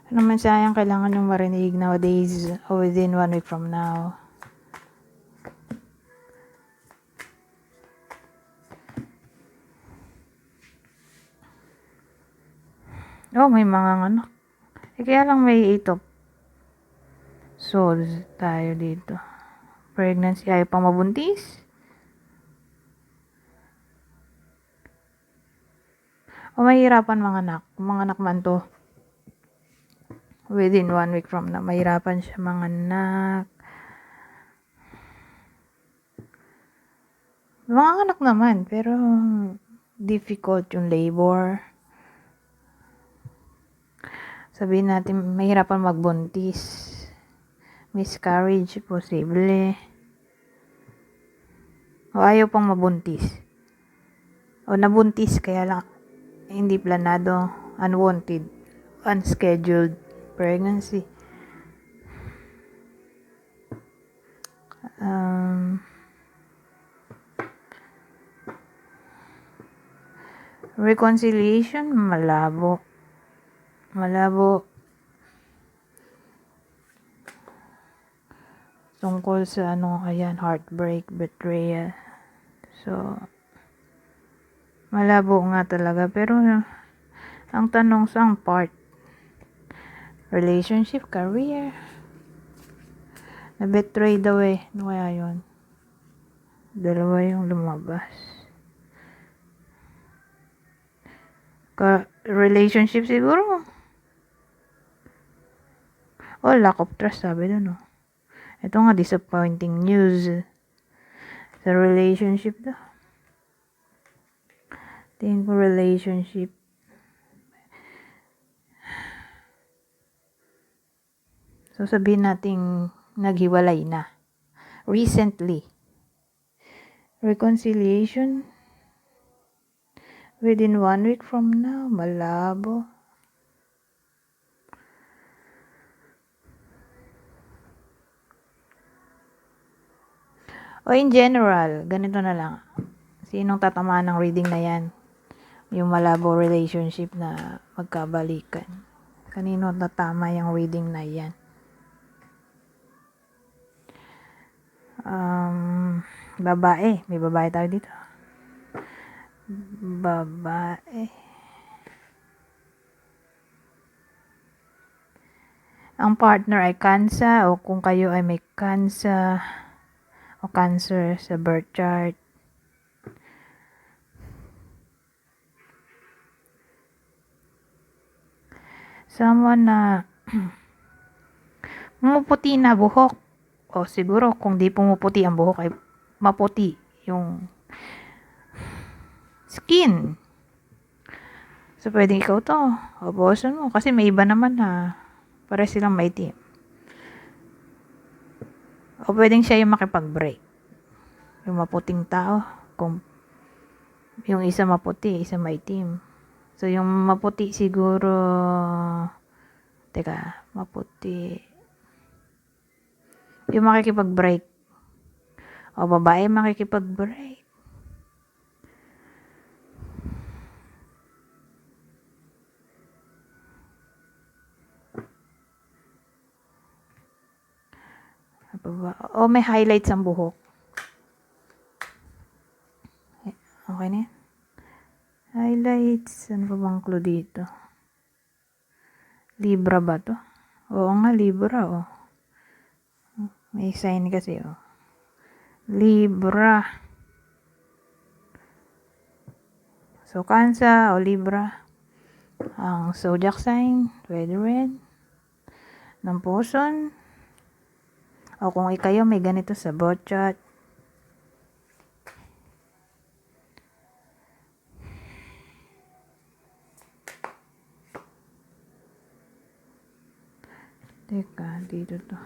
Ano naman sayang kailangan yung marinig nowadays or within 1 week from now. Oh, may mga anak. Kaya lang may 8 of souls tayo dito. Pregnancy, ayaw pang mabuntis. O mahirapan mga anak. Mga anak man to. Within 1 week from now, mahirapan siya mga anak. Mga anak naman, pero difficult yung labor. Sabihin natin, mahirapan magbuntis. Miscarriage, posible. O ayaw pang mabuntis. O nabuntis, kaya lang hindi planado, unwanted, unscheduled pregnancy. Reconciliation, malabo. Tungkol sa heartbreak, betrayal. So, malabo nga talaga. Pero, ang tanong saang part? Relationship, career. Na-betray daw eh. Ano kaya yun? Dalawa yung lumabas. Relationship siguro. Lack of trust, sabi doon, no? Ito nga, disappointing news sa relationship daw. Tingin ko relationship. So, sabihin natin naghiwalay na. Recently. Reconciliation. Within 1 week from now, malabo. O in general, ganito na lang. Sinong tatamaan ng reading na yan? Yung malabo relationship na magkabalikan. Kanino tatama yung reading na yan? Babae. May babae tayo dito. Babae. Ang partner ay Cancer o kung kayo ay may Cancer o Cancer sa birth chart. Someone na pumuputi na buhok. O siguro kung di pumuputi ang buhok ay maputi yung skin. So pwedeng ikaw to. O boson mo. Kasi may iba naman na para silang maitim. O pwedeng siya yung makipag-break. Yung maputing tao. Kung yung isa maputi, isa maitim. So yung maputi siguro maputi. Yung makikipag-break. O babae makikipag-break. O may highlights ang buhok. Okay na yan? Highlights. Ano pa bang clue dito? Libra ba to? Oo nga, Libra, oh. May sign kasi, oh. Libra. So, Cancer o Libra. Ang zodiac sign, pwede rin. Ng Puson. O kung ikayo may ganito sa birth chart. Teka, dito to.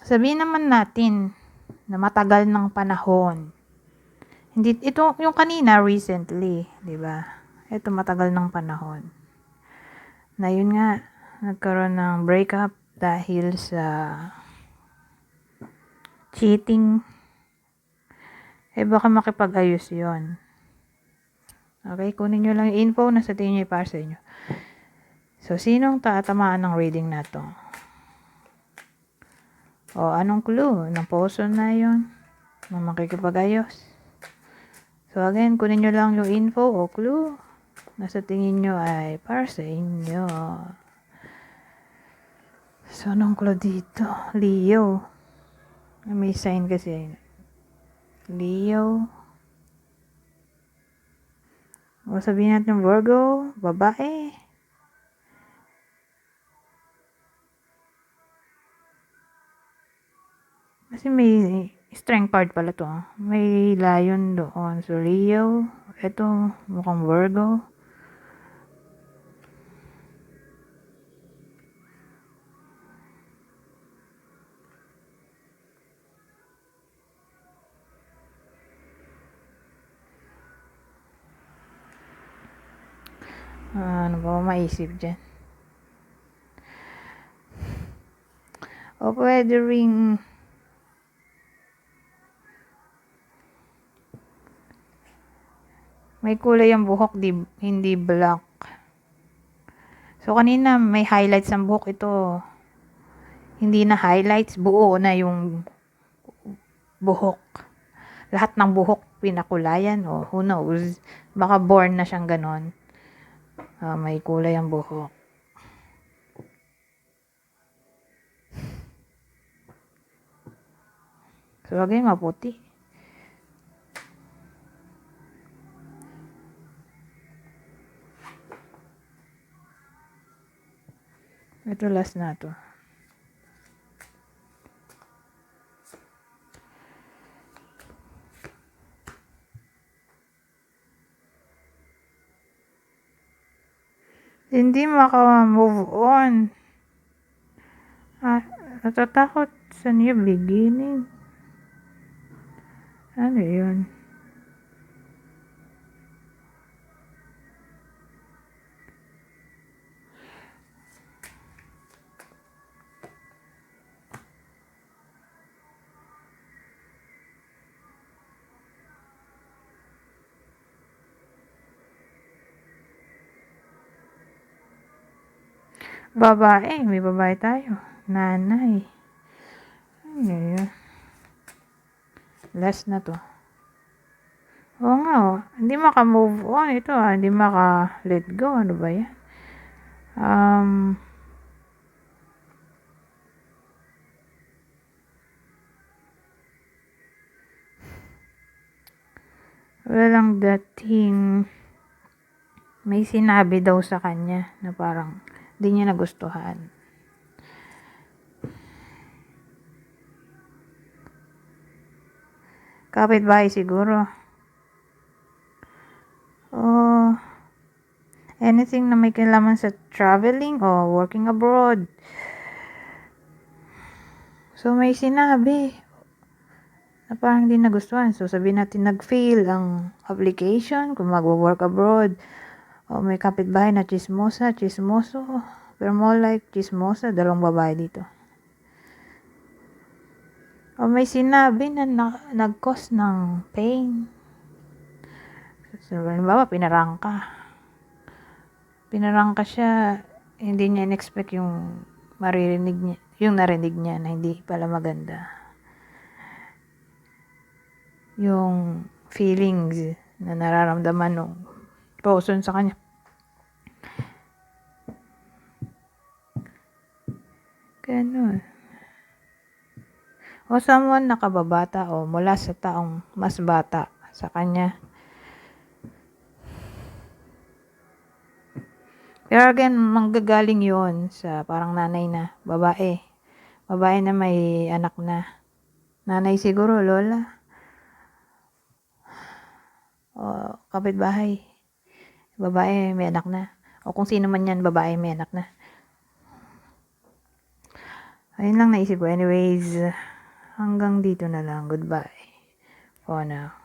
Sabihin naman natin na matagal ng panahon Hindi, ito, yung kanina, recently, di ba? Ito, matagal ng panahon. Na yun nga, nagkaroon ng breakup dahil sa cheating. Baka makipag-ayos yun. Okay, kunin nyo lang yung info na sa tingin nyo para sa inyo. So, sinong tatamaan ng reading na to? O, anong clue ng person na yun? Na makikipag-ayos? So, again, kunin nyo lang yung info o clue na sa tingin nyo ay para sa inyo. So, anong clue dito? Leo. May sign kasi. Leo. O, sabihin natin Virgo. Babae. Kasi may strength card pala to. May lion doon. So, Leo. Ito, mukhang Virgo. Ano ba maisip dyan? O pwede ring may kulay ang buhok, hindi black. So, kanina may highlights ang buhok. Ito, hindi na highlights. Buo na yung buhok. Lahat ng buhok pinakulayan. O, who knows? Baka born na siyang ganon. May kulay ang buhok. So, lagay maputi. Ito last na to. Hindi maka-move on. Natatakot sa new beginning. Ano yun? Babae. May babae tayo. Nanay. Ano yun? Last na to. Oo nga, oh. Hindi maka-move on. Ito, hindi maka-let go. Ano ba yan? Walang dating. May sinabi daw sa kanya na parang di niya nagustuhan. Kapitbahay siguro. Anything na may kinalaman sa traveling o working abroad. So, may sinabi na parang di nagustuhan. So, sabihin natin nag-fail ang application kung mag-work abroad. O may kapitbahay na chismosa, chismoso. Pero more like chismosa, dalawang babae dito. O may sinabi na nag-cause ng pain. So, halimbawa, pinarangka siya, hindi niya in-expect yung maririnig niya, yung narinig niya na hindi pala maganda. Yung feelings na nararamdaman ng person sa kanya. Ganun. O someone nakababata o mula sa taong mas bata sa kanya. Pero again, manggagaling yon sa parang nanay na, babae. Babae na may anak na. Nanay siguro, lola. O kapitbahay. Babae may anak na. O kung sino man yan, babae may anak na. Ayun lang naisip ko. Anyways, hanggang dito na lang. Goodbye for now.